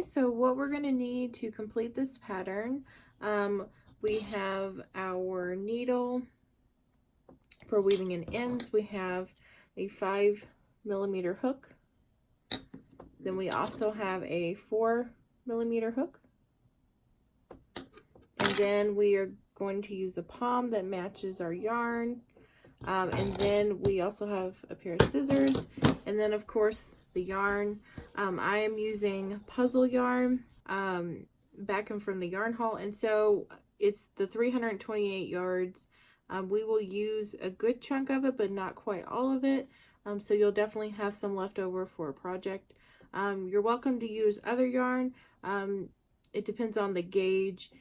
so what we're going to need to complete this pattern, we have our needle for weaving in ends. We have a 5mm hook. Then we also have a 4mm hook. And then we are going to use a palm that matches our yarn. And then we also have a pair of scissors. And then of course the yarn. I am using puzzle yarn back from the yarn haul. And so it's the 328 yards. We will use a good chunk of it, but not quite all of it. So you'll definitely have some left over for a project. You're welcome to use other yarn. It depends on the gauge.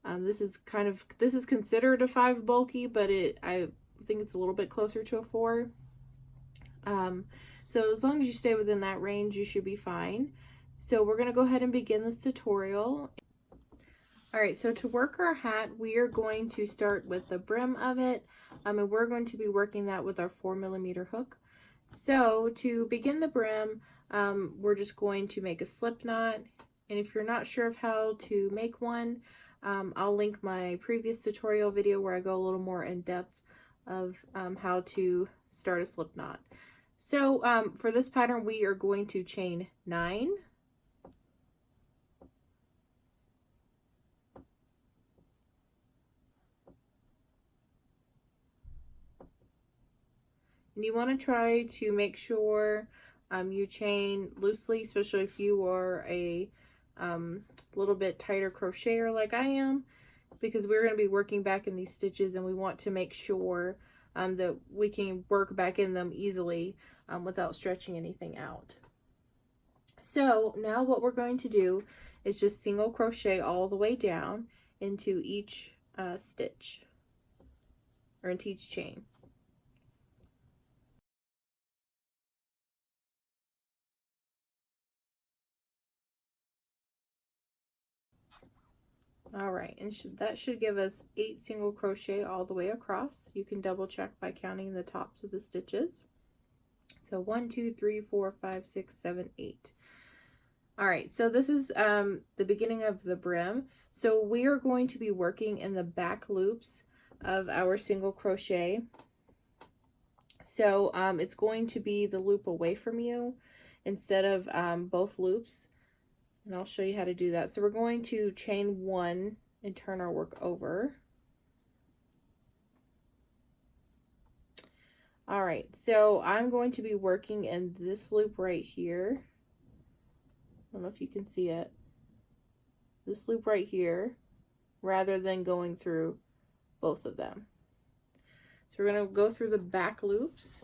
This is considered a 5 bulky, but I think it's a little bit closer to a 4. So as long as you stay within that range, you should be fine. So we're going to go ahead and begin this tutorial. Alright, so to work our hat, we are going to start with the brim of it, and we're going to be working that with our 4mm hook. So to begin the brim, we're just going to make a slip knot, and if you're not sure of how to make one, I'll link my previous tutorial video where I go a little more in depth of how to start a slip knot. So for this pattern, we are going to chain 9. And you want to try to make sure you chain loosely, especially if you are a little bit tighter crocheter like I am, because we're going to be working back in these stitches and we want to make sure that we can work back in them easily without stretching anything out. So now what we're going to do is just single crochet all the way down into each stitch, or into each chain. Alright, and that should give us 8 single crochet all the way across. You can double check by counting the tops of the stitches. So 1, 2, 3, 4, 5, 6, 7, 8. Alright, so this is the beginning of the brim. So we are going to be working in the back loops of our single crochet. So it's going to be the loop away from you instead of both loops. And I'll show you how to do that. So we're going to chain 1 and turn our work over. All right, so I'm going to be working in this loop right here. I don't know if you can see it. This loop right here, rather than going through both of them. So we're going to go through the back loops,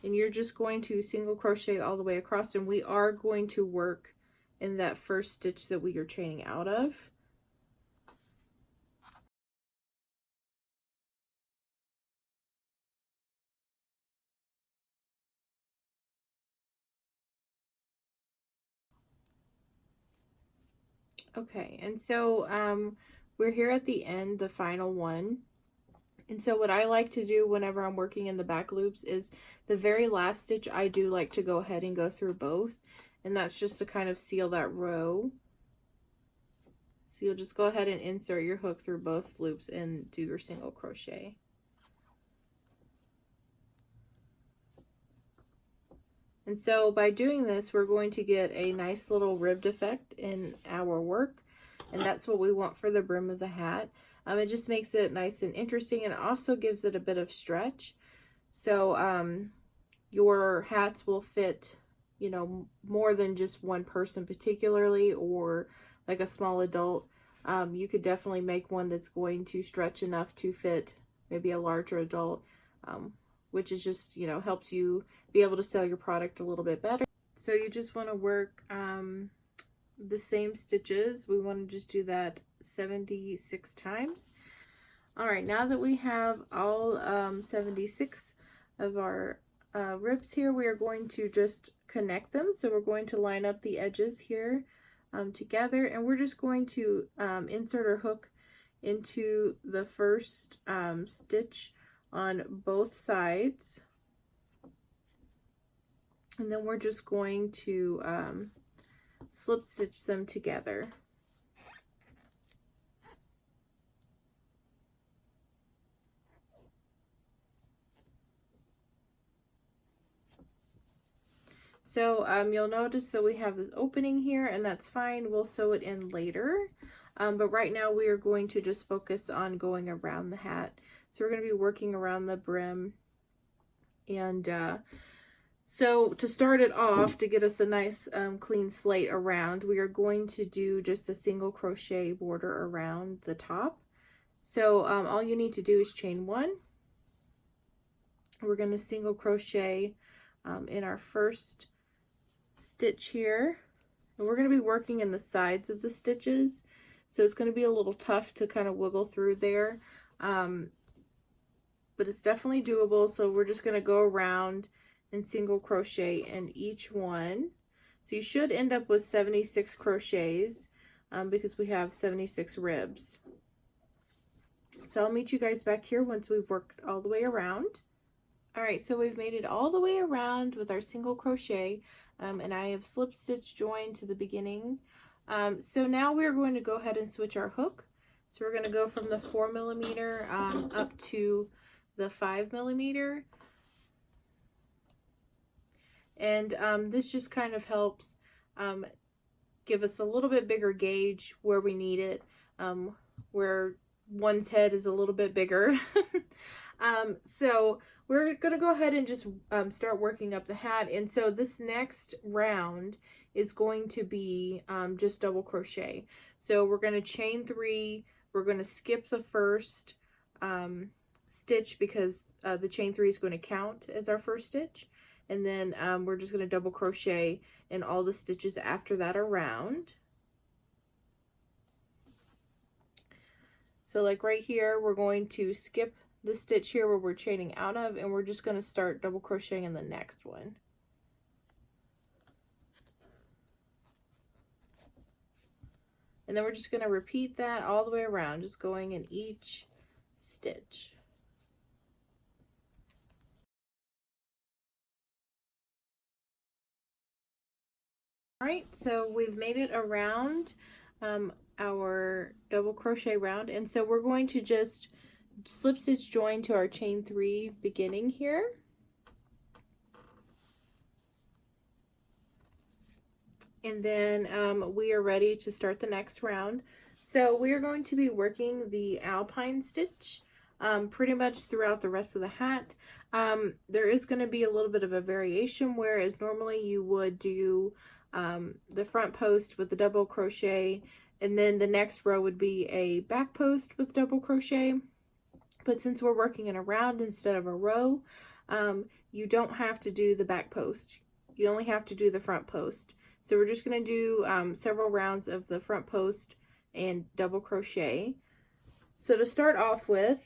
and you're just going to single crochet all the way across, and we are going to work in that first stitch that we are chaining out of. Okay, and so we're here at the end, the final one. And so what I like to do whenever I'm working in the back loops is the very last stitch, I do like to go ahead and go through both. And that's just to kind of seal that row. So you'll just go ahead and insert your hook through both loops and do your single crochet. And so by doing this, we're going to get a nice little ribbed effect in our work. And that's what we want for the brim of the hat. It just makes it nice and interesting, and also gives it a bit of stretch. So your hats will fit, you know, more than just one person particularly, or like a small adult. You could definitely make one that's going to stretch enough to fit maybe a larger adult, which is just, you know, helps you be able to sell your product a little bit better. So you just want to work the same stitches. We want to just do that 76 times. All right, now that we have all 76 of our ribs here, we are going to just connect them. So we're going to line up the edges here together, and we're just going to insert our hook into the first stitch on both sides, and then we're just going to slip stitch them together. So you'll notice that we have this opening here, and that's fine. We'll sew it in later. But right now we are going to just focus on going around the hat. So we're going to be working around the brim. And so to start it off, to get us a nice clean slate around, we are going to do just a single crochet border around the top. So all you need to do is chain 1. We're going to single crochet in our first stitch here, and we're going to be working in the sides of the stitches, so it's going to be a little tough to kind of wiggle through there, but it's definitely doable. So we're just going to go around and single crochet in each one. So you should end up with 76 crochets because we have 76 ribs. So I'll meet you guys back here once we've worked all the way around. Alright, so we've made it all the way around with our single crochet, and I have slip stitch joined to the beginning. So now we're going to go ahead and switch our hook. So we're going to go from the 4mm up to the 5mm. And this just kind of helps give us a little bit bigger gauge where we need it, where one's head is a little bit bigger. So we're going to go ahead and just start working up the hat. And so this next round is going to be just double crochet. So we're going to chain 3. We're going to skip the first stitch because the chain 3 is going to count as our first stitch. And then we're just going to double crochet in all the stitches after that around. So like right here, we're going to skip the stitch here where we're chaining out of, and we're just going to start double crocheting in the next one. And then we're just going to repeat that all the way around, just going in each stitch. Alright, so we've made it around our double crochet round, and so we're going to just slip stitch join to our chain 3 beginning here. And then we are ready to start the next round. So we are going to be working the alpine stitch pretty much throughout the rest of the hat. There is going to be a little bit of a variation, whereas normally you would do the front post with the double crochet, and then the next row would be a back post with double crochet. But since we're working in a round instead of a row, you don't have to do the back post. You only have to do the front post. So we're just going to do several rounds of the front post and double crochet. So to start off with,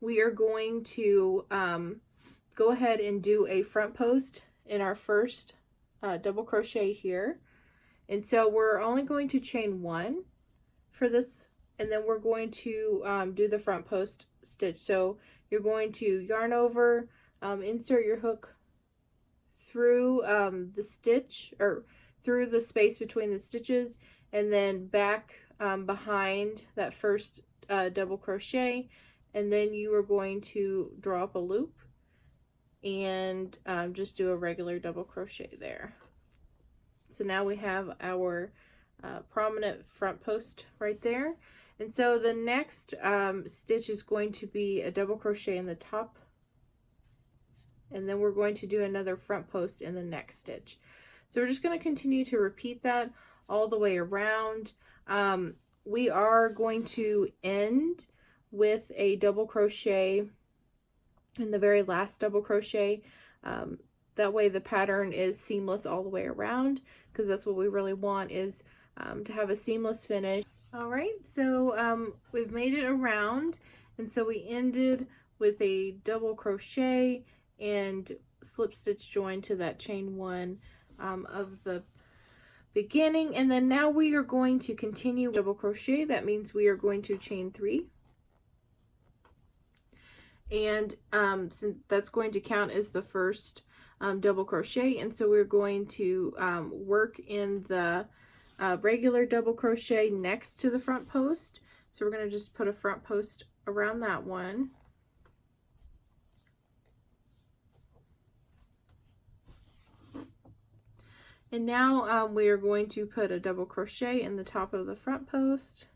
we are going to go ahead and do a front post in our first double crochet here. And so we're only going to chain 1 for this, and then we're going to do the front post stitch. So you're going to yarn over, insert your hook through the stitch, or through the space between the stitches, and then back behind that first double crochet, and then you are going to draw up a loop and just do a regular double crochet there. So now we have our prominent front post right there. And so the next stitch is going to be a double crochet in the top, and then we're going to do another front post in the next stitch. So we're just going to continue to repeat that all the way around. We are going to end with a double crochet in the very last double crochet. That way the pattern is seamless all the way around, because that's what we really want, is to have a seamless finish. Alright, so we've made it around, and so we ended with a double crochet and slip stitch join to that chain 1 of the beginning, and then now we are going to continue double crochet. That means we are going to chain 3, and since that's going to count as the first double crochet, and so we're going to work in the regular double crochet next to the front post. So we're going to just put a front post around that one. And now we are going to put a double crochet in the top of the front post.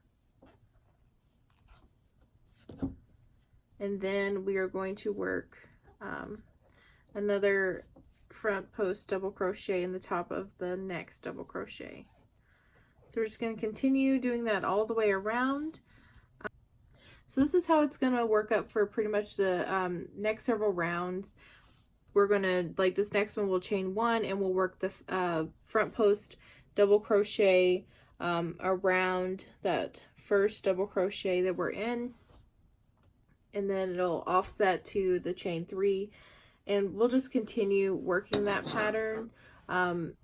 And then we are going to work another front post double crochet in the top of the next double crochet. So we're just going to continue doing that all the way around. So this is how it's going to work up for pretty much the next several rounds. We're going to, like this next one, we'll chain 1 and we'll work the front post double crochet around that first double crochet that we're in. And then it'll offset to the chain 3. And we'll just continue working that pattern. And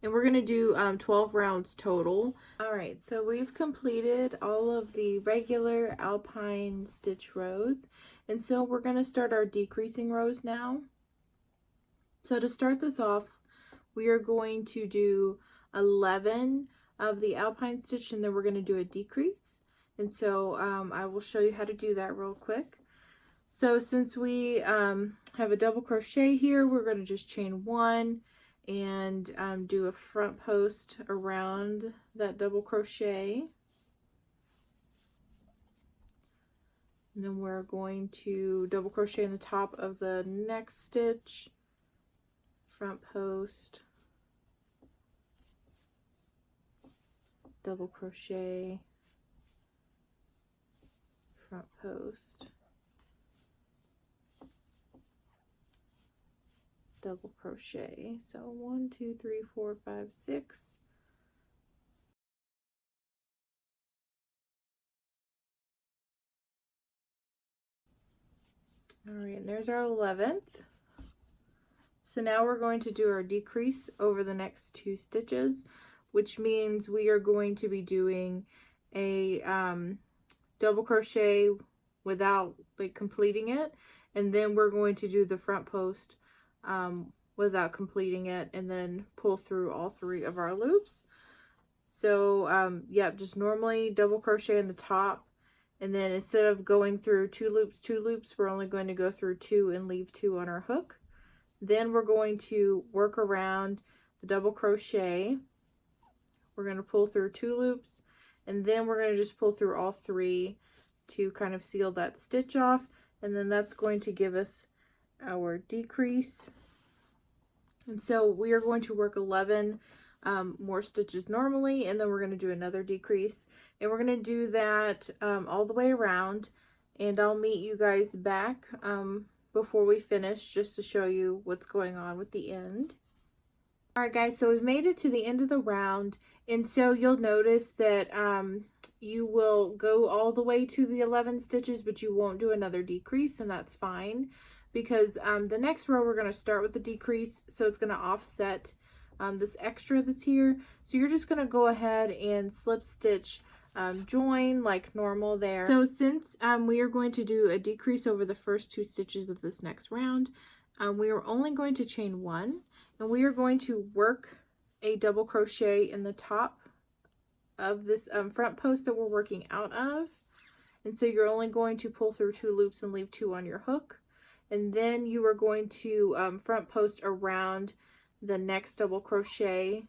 we're going to do 12 rounds total. All right, so we've completed all of the regular alpine stitch rows. And so we're going to start our decreasing rows now. So to start this off, we are going to do 11 of the alpine stitch, and then we're going to do a decrease. And so I will show you how to do that real quick. So since we have a double crochet here, we're going to just chain 1 and do a front post around that double crochet. And then we're going to double crochet in the top of the next stitch, front post, double crochet, front post, double crochet. So 1, 2, 3, 4, 5, 6. All right, and there's our 11th. So now we're going to do our decrease over the next 2 stitches, which means we are going to be doing a double crochet without like completing it, and then we're going to do the front post without completing it, and then pull through all 3 of our loops. So yeah, just normally double crochet in the top, and then instead of going through 2 loops, we're only going to go through 2 and leave 2 on our hook. Then we're going to work around the double crochet. We're going to pull through 2 loops, and then we're going to just pull through all 3 to kind of seal that stitch off, and then that's going to give us our decrease. And so we are going to work 11 more stitches normally, and then we're going to do another decrease, and we're going to do that all the way around, and I'll meet you guys back before we finish just to show you what's going on with the end. Alright guys, so we've made it to the end of the round, and so you'll notice that you will go all the way to the 11 stitches, but you won't do another decrease, and that's fine, because the next row we're going to start with the decrease, so it's going to offset this extra that's here. So you're just going to go ahead and slip stitch join like normal there. So since we are going to do a decrease over the first 2 stitches of this next round, we are only going to chain 1, and we are going to work a double crochet in the top of this front post that we're working out of. And so you're only going to pull through 2 loops and leave 2 on your hook, and then you are going to front post around the next double crochet,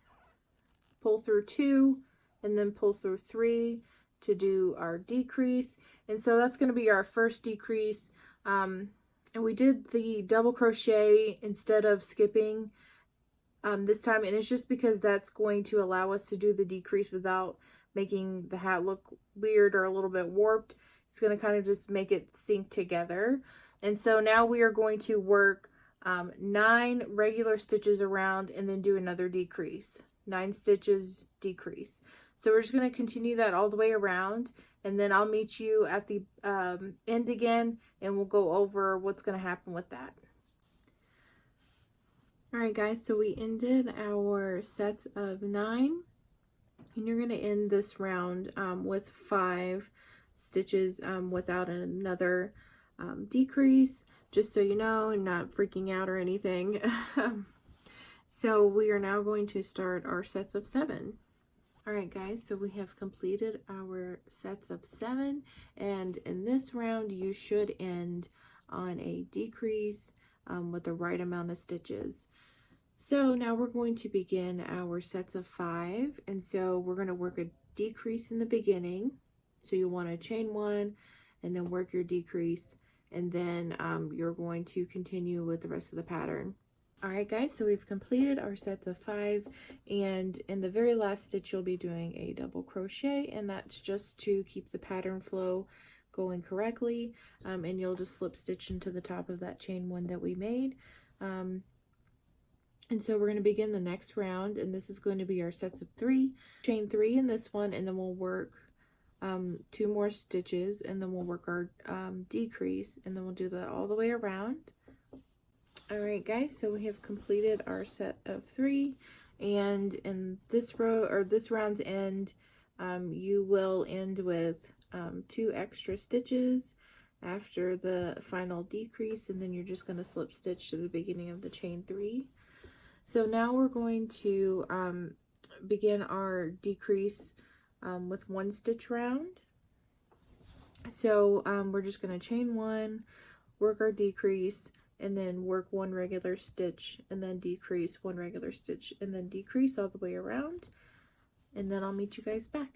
pull through 2, and then pull through 3 to do our decrease. And so that's going to be our first decrease. And we did the double crochet instead of skipping this time, and it's just because that's going to allow us to do the decrease without making the hat look weird or a little bit warped. It's going to kind of just make it sync together. And so now we are going to work 9 regular stitches around and then do another decrease. 9 stitches, decrease. So we're just going to continue that all the way around, and then I'll meet you at the end again, and we'll go over what's going to happen with that. Alright guys, so we ended our sets of 9, and you're going to end this round with 5 stitches without another decrease. just so you know, and not freaking out or anything. So we are now going to start our sets of 7. Alright guys, so we have completed our sets of 7, and in this round you should end on a decrease with the right amount of stitches. So now we're going to begin our sets of 5, and so we're going to work a decrease in the beginning. So you want to chain 1 and then work your decrease, and then you're going to continue with the rest of the pattern. Alright guys, so we've completed our sets of 5, and in the very last stitch you'll be doing a double crochet, and that's just to keep the pattern flow going correctly, and you'll just slip stitch into the top of that chain 1 that we made. And so we're going to begin the next round, and this is going to be our sets of 3. Chain 3 in this one, and then we'll work 2 more stitches, and then we'll work our decrease, and then we'll do that all the way around. Alright guys, so we have completed our set of 3, and in this row, or this round's end, you will end with 2 extra stitches after the final decrease, and then you're just going to slip stitch to the beginning of the chain 3. So now we're going to begin our decrease with 1 stitch round. So we're just going to chain 1, work our decrease, and then work 1 regular stitch, and then decrease 1 regular stitch, and then decrease all the way around, and then I'll meet you guys back.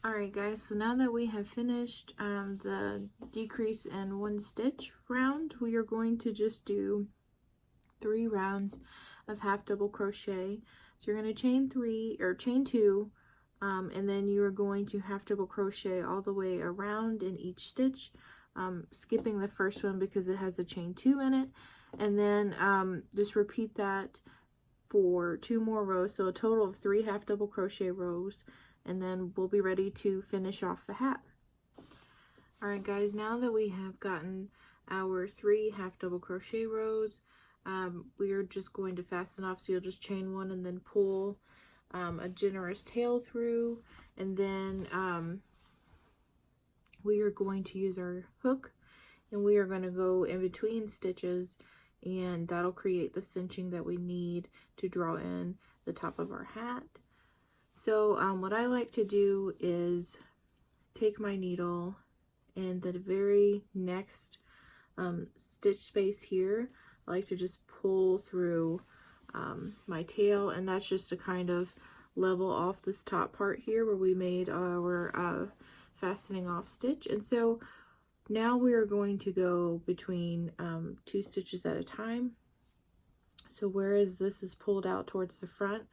Alright guys, so now that we have finished the decrease and 1 stitch round, we are going to just do 3 rounds of half double crochet. So you're going to chain 3 or chain 2, and then you are going to half double crochet all the way around in each stitch, skipping the first one because it has a chain 2 in it, and then just repeat that for 2 more rows, so a total of 3 half double crochet rows, and then we'll be ready to finish off the hat. Alright guys, now that we have gotten our 3 half double crochet rows, we are just going to fasten off, so you'll just chain 1 and then pull a generous tail through, and then we are going to use our hook, and we are going to go in between stitches, and that'll create the cinching that we need to draw in the top of our hat. So what I like to do is take my needle, and the very next stitch space here, I like to just pull through my tail, and that's just to kind of level off this top part here where we made our fastening off stitch. And so now we are going to go between 2 stitches at a time. So whereas this is pulled out towards the front,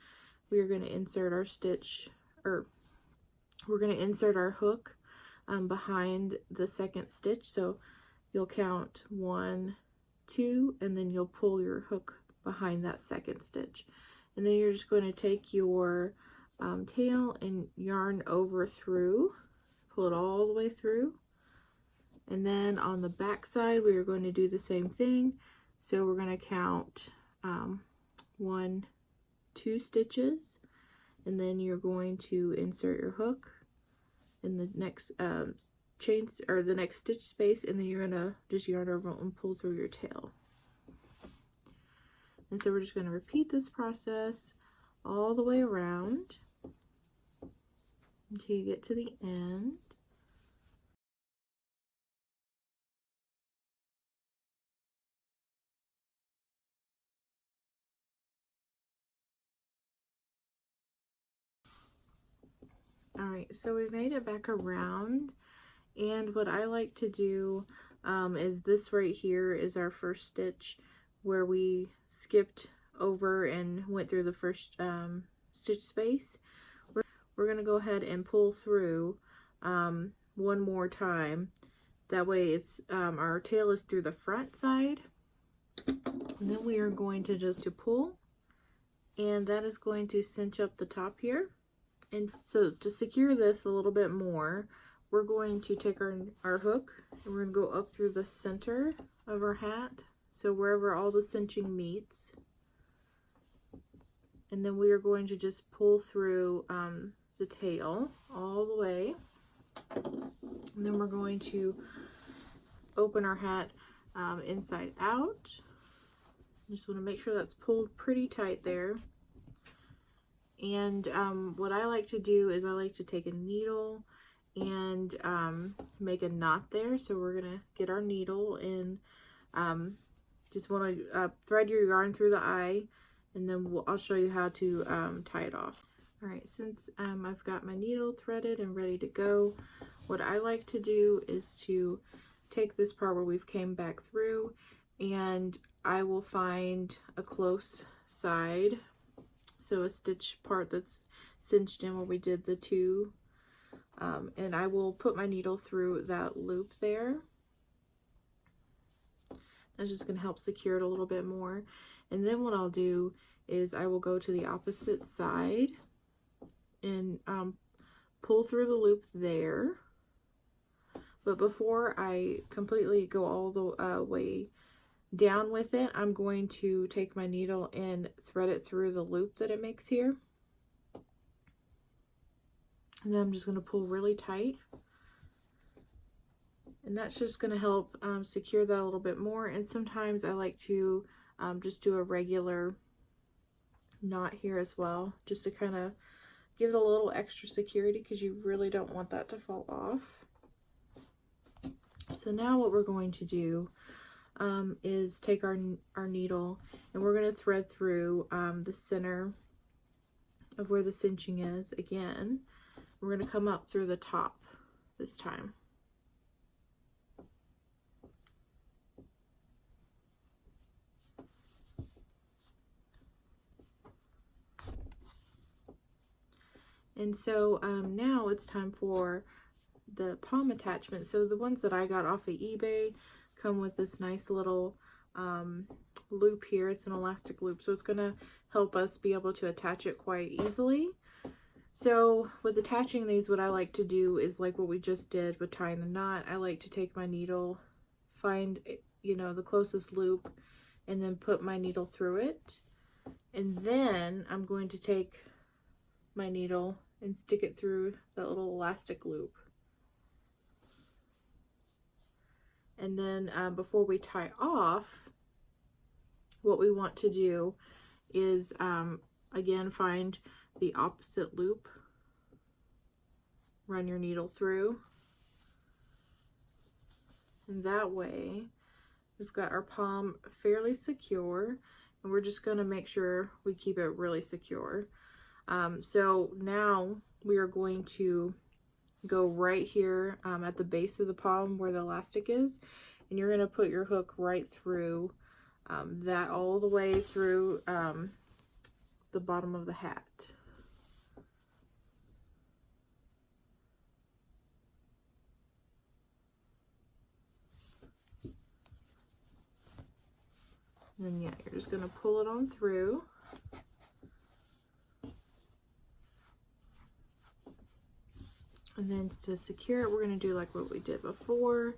we are going to insert our stitch, or we're going to insert our hook behind the second stitch. So you'll count 1, 2, and then you'll pull your hook behind that second stitch. And then you're just going to take your tail and yarn over through, pull it all the way through. And then on the back side, we are going to do the same thing. So we're going to count 1, 2 stitches, and then you're going to insert your hook in the next chains, or the next stitch space, and then you're going to just yarn over and pull through your tail. And so we're just going to repeat this process all the way around until you get to the end. Alright, so we've made it back around, and what I like to do is this right here is our first stitch where we skipped over and went through the first stitch space. We're going to go ahead and pull through 1 more time. That way it's our tail is through the front side, and then we are going to just pull, and that is going to cinch up the top here. And so to secure this a little bit more, we're going to take our hook, and we're going to go up through the center of our hat, so wherever all the cinching meets, and then we are going to just pull through the tail all the way, and then we're going to open our hat inside out. Just want to make sure that's pulled pretty tight there. And what I like to do is I like to take a needle and make a knot there. So we're gonna get our needle and just want to thread your yarn through the eye, and then I'll show you how to tie it off. All right, since I've got my needle threaded and ready to go, what I like to do is to take this part where we've came back through, and I will find a close side, so a stitch part that's cinched in where we did the two, and I will put my needle through that loop there. That's just going to help secure it a little bit more. And then what I'll do is I will go to the opposite side and pull through the loop there. But before I completely go all the way down with it, I'm going to take my needle and thread it through the loop that it makes here. And then I'm just going to pull really tight. And that's just going to help secure that a little bit more. And sometimes I like to just do a regular knot here as well, just to kind of give it a little extra security, because you really don't want that to fall off. So now what we're going to do is take our needle, and we're going to thread through the center of where the cinching is again. We're going to come up through the top this time. And so now it's time for the palm attachment. So the ones that I got off of eBay come with this nice little loop here. It's an elastic loop, so it's going to help us be able to attach it quite easily. So with attaching these, what I like to do is like what we just did with tying the knot. I like to take my needle, find, you know, the closest loop, and then put my needle through it. And then I'm going to take my needle and stick it through that little elastic loop. And then before we tie off, what we want to do is again find the opposite loop, run your needle through, and that way we've got our palm fairly secure, and we're just going to make sure we keep it really secure. So now we are going to go right here at the base of the palm where the elastic is, and you're going to put your hook right through that all the way through the bottom of the hat. And then yeah, you're just going to pull it on through. And then to secure it, we're going to do like what we did before.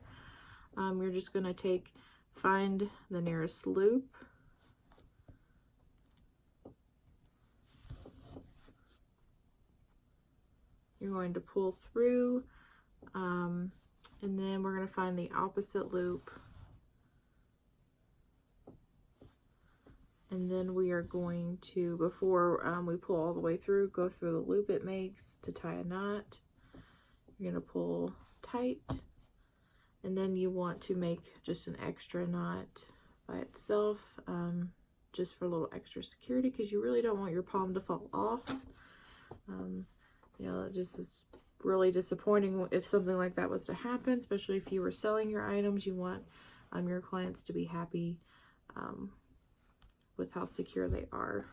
You're just going to find the nearest loop. You're going to pull through, and then we're going to find the opposite loop. And then we are going to, before we pull all the way through, go through the loop it makes to tie a knot. You're going to pull tight, and then you want to make just an extra knot by itself, just for a little extra security, because you really don't want your palm to fall off. You know, it just is really disappointing if something like that was to happen, especially if you were selling your items. You want your clients to be happy with how secure they are.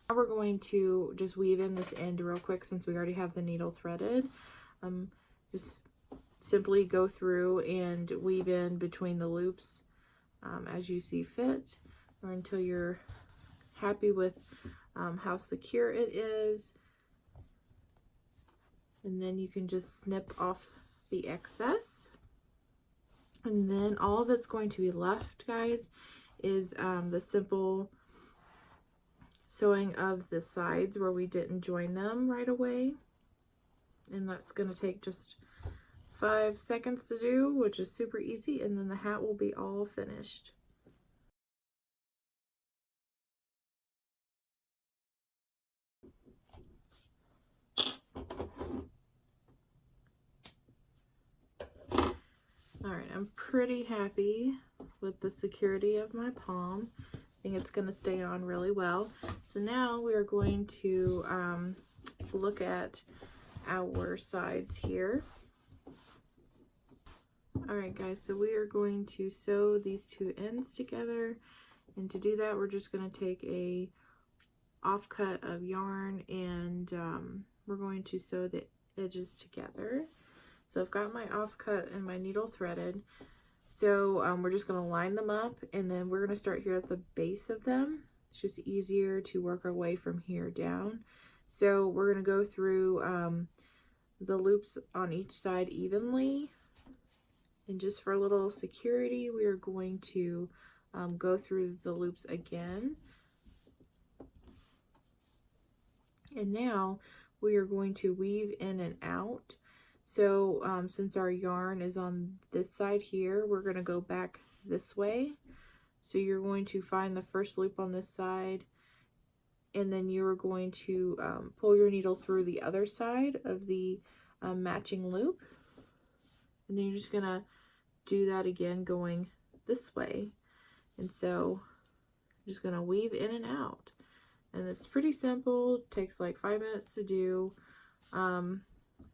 Now we're going to just weave in this end real quick, since we already have the needle threaded. Just simply go through and weave in between the loops as you see fit, or until you're happy with how secure it is. And then you can just snip off the excess. And then all that's going to be left, guys, is the simple sewing of the sides where we didn't join them right away. And that's going to take just 5 seconds to do, which is super easy, and then the hat will be all finished. Alright, I'm pretty happy with the security of my palm. I think it's going to stay on really well. So now we are going to look at our sides here. Alright guys, so we are going to sew these two ends together, and to do that we're just going to take a offcut of yarn and we're going to sew the edges together. So I've got my offcut and my needle threaded. So we're just going to line them up, and then we're going to start here at the base of them. It's just easier to work our way from here down. So we're going to go through the loops on each side evenly. And just for a little security, we are going to go through the loops again. And now we are going to weave in and out. So since our yarn is on this side here, we're going to go back this way. So you're going to find the first loop on this side, and then you're going to pull your needle through the other side of the matching loop. And then you're just going to do that again going this way. And so I'm just going to weave in and out. And it's pretty simple. It takes like 5 minutes to do.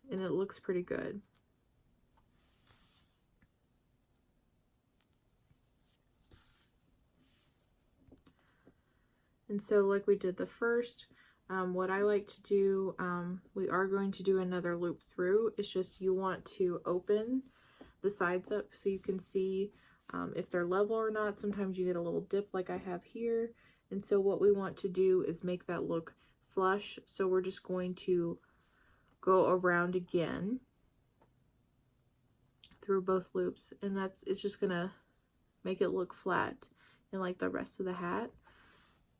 And it looks pretty good. And so like we did the first, what I like to do, we are going to do another loop through. It's just you want to open the sides up so you can see if they're level or not. Sometimes you get a little dip like I have here. And so what we want to do is make that look flush. So we're just going to go around again through both loops, and it's just gonna make it look flat and like the rest of the hat.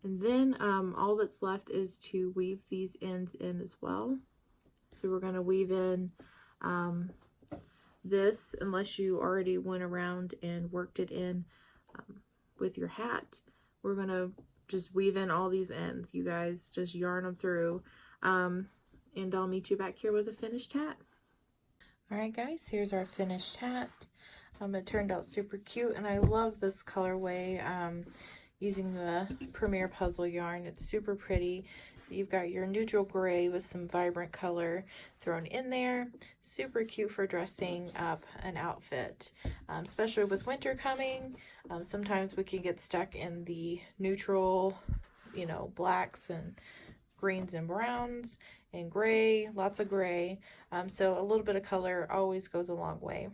And then all that's left is to weave these ends in as well. So we're gonna weave in this, unless you already went around and worked it in with your hat. We're gonna just weave in all these ends. You guys just yarn them through, and I'll meet you back here with a finished hat. Alright guys, here's our finished hat. It turned out super cute, and I love this colorway using the Premier Puzzle yarn. It's super pretty. You've got your neutral gray with some vibrant color thrown in there. Super cute for dressing up an outfit, especially with winter coming. Sometimes we can get stuck in the neutral, you know, blacks and greens and browns and gray, lots of gray. So a little bit of color always goes a long way.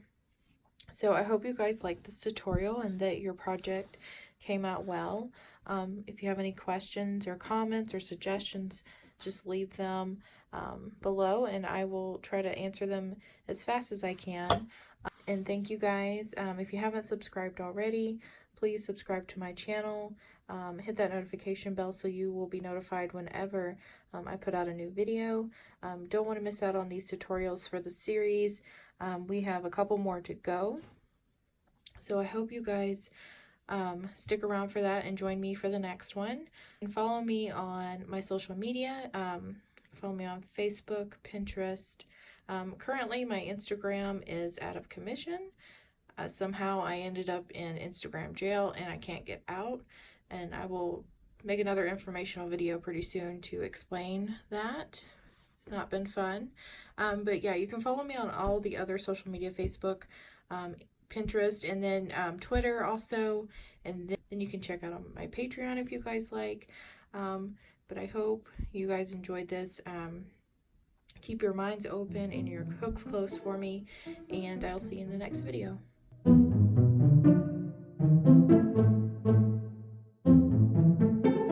So I hope you guys liked this tutorial and that your project came out well. If you have any questions or comments or suggestions, just leave them below, and I will try to answer them as fast as I can. And thank you guys. If you haven't subscribed already, please subscribe to my channel. Hit that notification bell so you will be notified whenever I put out a new video. Don't want to miss out on these tutorials for the series. We have a couple more to go. So I hope you guys stick around for that and join me for the next one. And follow me on my social media. Follow me on Facebook, Pinterest. Currently my Instagram is out of commission. Somehow I ended up in Instagram jail and I can't get out, and I will make another informational video pretty soon to explain that. It's not been fun. But yeah, you can follow me on all the other social media, Facebook, Pinterest, and then Twitter also, and then you can check out on my Patreon if you guys like. But I hope you guys enjoyed this. Keep your minds open and your hooks close for me, and I'll see you in the next video.